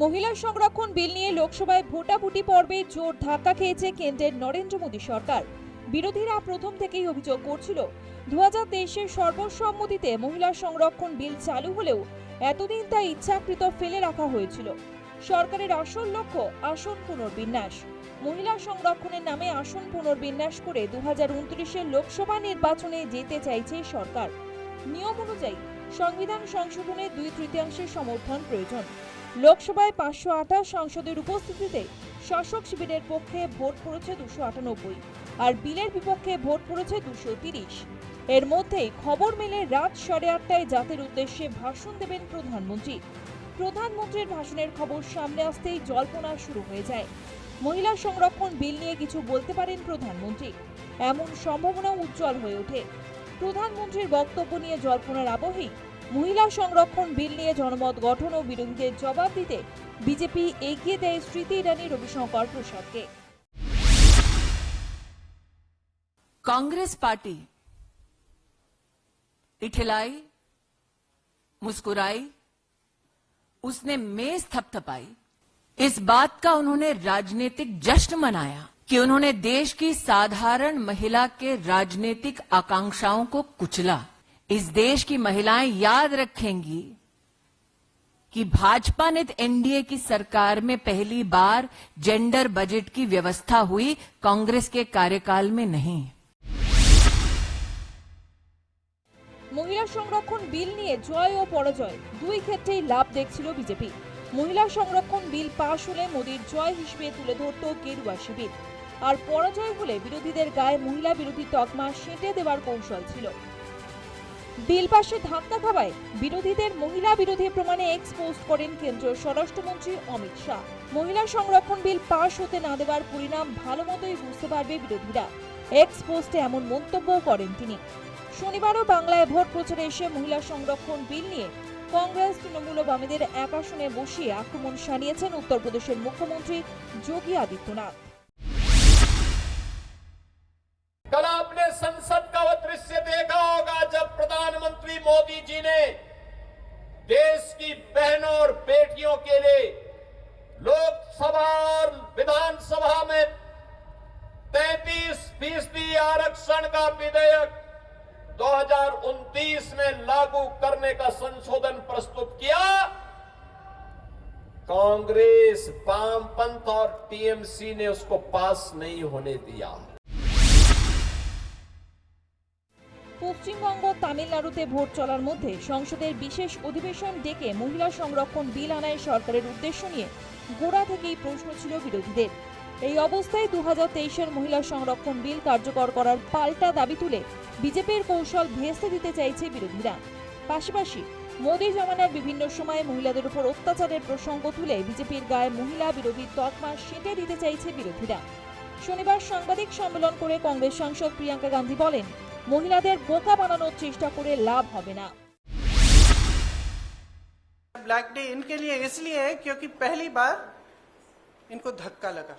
মহিলা সংরক্ষণ বিল নিয়ে লোকসভায় ভোটাভুটি পর্বে জোর ধাক্কা খেয়েছে কেন্দ্রের নরেন্দ্র মোদী সরকার। বিরোধীরা প্রথম থেকেই অভিযোগ করছিল 2023-এর সর্বসম্মতিতে মহিলা সংরক্ষণ বিল চালু হলেও এতদিন তা ইচ্ছাকৃত ফেলে রাখা হয়েছিল। সরকারের আসল লক্ষ্য আসন পুনর্বিন্যাস। মহিলা সংরক্ষণের নামে আসন পুনর্বিন্যাস করে 2029-এর লোকসভা নির্বাচনে যেতে চাইছে সরকার। নিয়ম অনুযায়ী সংবিধান সংশোধনে 2/3 সমর্থন প্রয়োজন। লোকসভায় 528 সাংসদের উপস্থিতিতে শাসক শিবিরের পক্ষে ভোট পড়েছে 298 আর বিলের বিপক্ষে ভোট পড়েছে 230। এর মধ্যেই খবর মেলে রাত 8:30টায় জাতির উদ্দেশ্যে ভাষণ দেবেন প্রধানমন্ত্রী। প্রধানমন্ত্রীর ভাষণের খবর সামনে আসতেই জল্পনা শুরু হয়ে যায়। মহিলা সংরক্ষণ বিল নিয়ে কিছু বলতে পারেন প্রধানমন্ত্রী, এমন সম্ভাবনা উজ্জ্বল হয়ে ওঠে। প্রধানমন্ত্রীর বক্তব্য নিয়ে জল্পনার আবহেই মহিলা সংরক্ষণ বিল নিয়ে জনমত গঠন ও বিরোধীদের জবাব দিতে বিজেপি এগিয়ে দেয় স্মৃতি ইরানি, রবিশঙ্কর প্রসাদকে। कांग्रेस पार्टी इठलाई, मुस्कुराई, उसने मेज थपथपाई। इस बात का उन्होंने राजनीतिक जश्न मनाया कि उन्होंने देश की साधारण महिला के राजनीतिक आकांक्षाओं को कुचला। इस देश की महिलाएं याद रखेंगी कि भाजपा ने एनडीए की सरकार में पहली बार जेंडर बजट की व्यवस्था हुई, कांग्रेस के कार्यकाल में नहीं। মহিলা সংরক্ষণ বিল নিয়ে জয় ও পরাজয় দুই ক্ষেত্রেই লাভ দেখছিল বিজেপি। মহিলা সংরক্ষণ বিল পাশ হলে মোদীর জয় হিসেবে তুলে ধরত গেরুয়া শিবির, আর পরাজয় হলে বিরোধীদের গায়ে মহিলা বিরোধী তকমা সেঁটে দেওয়ার কৌশল ছিল। বিল পাশে ধাক্কা খাওয়ায় বিরোধীদের মহিলা বিরোধী প্রমাণে এক্স পোস্ট করেন কেন্দ্রীয় স্বরাষ্ট্রমন্ত্রী অমিত শাহ। মহিলা সংরক্ষণ বিল পাশ হতে না দেওয়ার পরিণাম ভালো মতোই বুঝতে পারবে বিরোধীরা, এক্স পোস্টে এমন মন্তব্য করেন তিনি। শনিবারও বাংলায় ভোট প্রচারে এসে মহিলা সংরক্ষণ বিল নিয়ে কংগ্রেস, তৃণমূল ও বামেদের এক আসনে বসিয়ে আক্রমণ সানিয়েছেন উত্তরপ্রদেশের মুখ্যমন্ত্রী যোগী आदित्यनाथ। कल आपने संसद का वो दृश्य देखा होगा जब प्रधानमंत्री मोदी जी ने देश की बहनों और बेटियों के लिए लोकसभा और विधानसभा में 33% आरक्षण का विधेयक 2029 में लागू करने का संशोधन प्रस्तुत किया। कांग्रेस, वामपंथ और टीएमसी ने उसको पास नहीं होने दिया। পশ্চিমবঙ্গ, তামিলনাড়ুতে ভোট চলার মধ্যে সংসদের বিশেষ অধিবেশন ডেকে মহিলা সংরক্ষণ বিল আনায় সরকারের উদ্দেশ্য নিয়ে গোড়া থেকেই প্রশ্ন ছিল বিরোধীদের। এই অবস্থায় 2023-এর মহিলা সংরক্ষণ বিল কার্যকর করার পাল্টা দাবি তুলে বিজেপির কৌশল ভেস্তে দিতে চাইছে বিরোধীরা। পাশাপাশি মোদী জমানার বিভিন্ন সময়ে মহিলাদের উপর অত্যাচারের প্রসঙ্গ তুলে বিজেপির গায়ে মহিলা বিরোধী তকমা সেঁটে দিতে চাইছে বিরোধীরা। শনিবার সাংবাদিক সম্মেলন করে কংগ্রেস সাংসদ প্রিয়াঙ্কা গান্ধী বলেন, মহিলাদের বোকা বানানোর চেষ্টা করে লাভ হবে না। ब्लैक डे इनके लिए इसलिए है क्योंकि पहली बार इनको धक्का लगा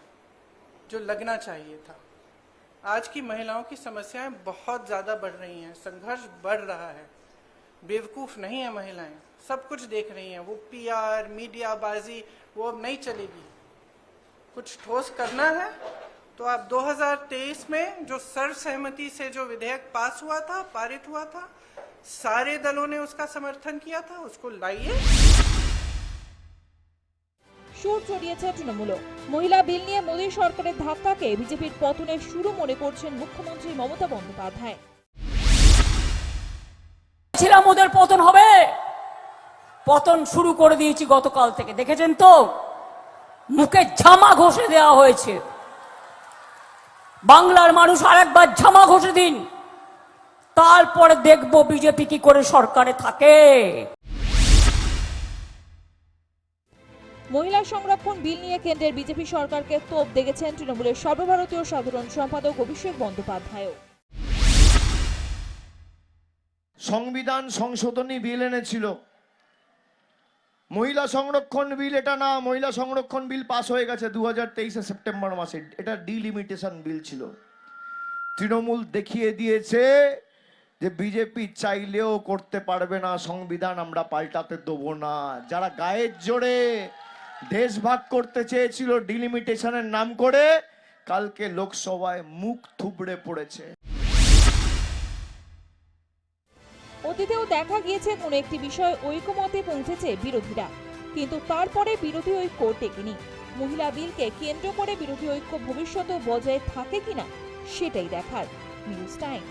जो लगना चाहिए था। आज की महिलाओं की समस्याएं बहुत ज्यादा बढ़ रही हैं, संघर्ष बढ़ रहा है। बेवकूफ नहीं है महिलाएं, सब कुछ देख रही हैं। वो पीआर, मीडियाबाजी वो अब नहीं चलेगी। कुछ ठोस करना है तो आप 2023 में जो सर्वसहमति से जो विधेयक पास हुआ था, पारित हुआ था, सारे दलों ने उसका समर्थन किया था, उसको लाइए। সুর চড়িয়েছে তৃণমূল। মহিলা বিল নিয়ে মোদী সরকারের ধাক্কাকে বিজেপির পতনের শুরু মনে করছেন মুখ্যমন্ত্রী মমতা বন্দ্যোপাধ্যায়। ছিলাম ওদের পতন হবে, পতন শুরু করে দিয়েছি গতকাল থেকে। দেখেছেন তো, মুখে ঝামা ঘষে দেওয়া হয়েছে। বাংলার মানুষ আরেকবার ঝামা ঘষে দিন, তারপরে দেখবো বিজেপি কি করে সরকারে থাকে। মহিলা সংরক্ষণ বিল নিয়ে কেন্দ্রের বিজেপি সরকারকে তোপ দেখেছেন তৃণমূলের সর্বভারতীয় সাধারণ সম্পাদক অভিষেক বন্দ্যোপাধ্যায়। সংবিধান সংশোধনী বিল এনেছিল, মহিলা সংরক্ষণ বিল এটা না। মহিলা সংরক্ষণ বিল পাস হয়ে গেছে 2023 সেপ্টেম্বর মাসে। এটা ডিলিমিটেশন বিল ছিল। তৃণমূল দেখিয়ে দিয়েছে যে বিজেপি চাইলেও করতে পারবে না, সংবিধান আমরা পাল্টাতে দেবো না। যারা গায়ের জোরে দেশ ভাগ করতে চেয়েছিল ডিলিমিটেশনের নাম করে, কালকে লোকসভায় মুখ থুবড়ে পড়েছে। অতীতেও দেখা গিয়েছে কোনো একটি বিষয় ঐকমত্যে পৌঁছেছে বিরোধীরা, কিন্তু তারপরে বিরোধী ঐক্য টেকেনি। মহিলা বিলকে কেন্দ্র করে বিরোধী ঐক্য ভবিষ্যতেও বজায় থাকে কিনা সেটাই দেখার। News time.